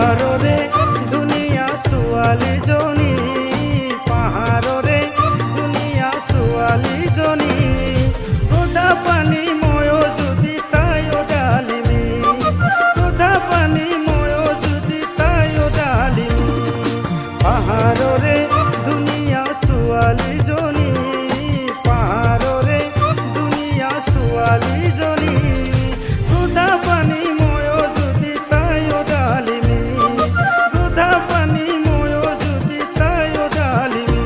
পাহাড়ৰে দুনিয়া ছোৱালী জনী, পাহাড়ৰে দুনিয়া ছোৱালী জনী, সুধা পানী ময়ো যদি তাইও ডালিমি, সুধা পানী ময়ো যদি তাইও ডালিমি। পাহাড়রে দুনিয়া ছোৱালী জনী, পাহাড়ৰে দুনিয়া ছোৱালী জনী, সুধা পানী ময়ো যদি তাইও ডালিমি, সুধা পানী ময়ো যদি তাইও ডালিমি।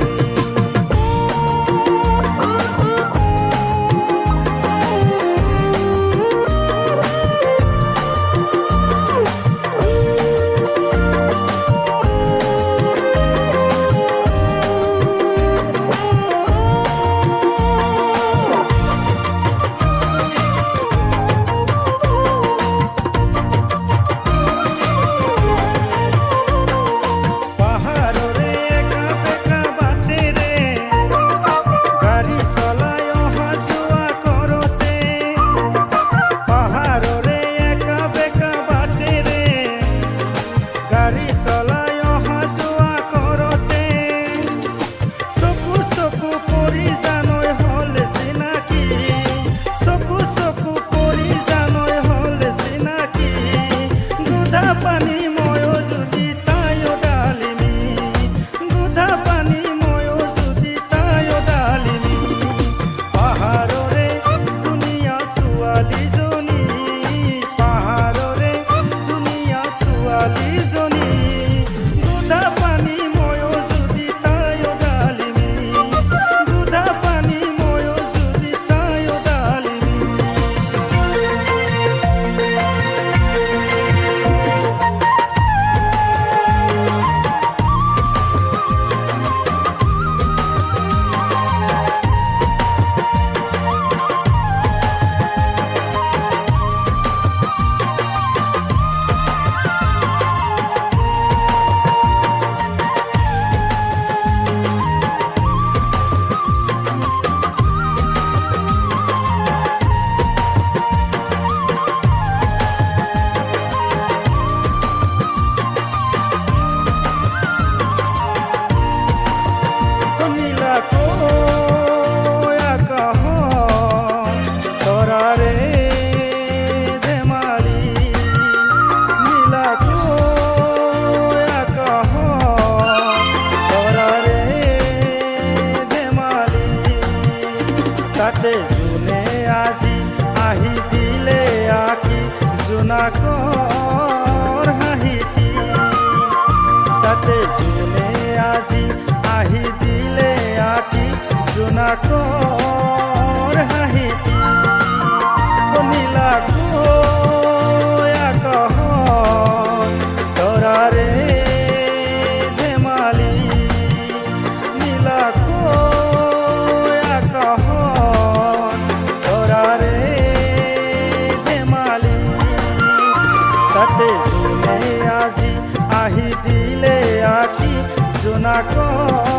গাড়ী চলাই অহা যোৱা কৰোঁতে চকু চকু পৰি জানৈ হ'ল চিনাকি, চকু চকু পৰি জানৈ হ'ল চিনাকি, দুধা পানী ময়ো যদি তাইও ডালিমি, দুধা পানী ময়ো যদি তাইও ডালিমি। পাহাড়ৰে দুনিয়া ছোৱালী জনী, পাহাড়ৰে দুনিয়া ছোৱালী জনী, দুধা পানী ময়ো যদি তাইও ডালিমি, দুধা পানী ময়ো যদি তাইও ডালিমি। তাতে জোনে আজি আহি দিলে আঁকি জোনাকৰ হাঁহিটি, তাতে জোনে আজি আহি দিলে আঁকি জোনাকৰ হাঁহিটি। নীলাকৈ আকাশত তৰাৰে ধেমালি, নীলাকৈ আকাশত তৰাৰে ধেমালি, তাতে জোনে আজি আহি দিলে আঁকি জোনাকৰ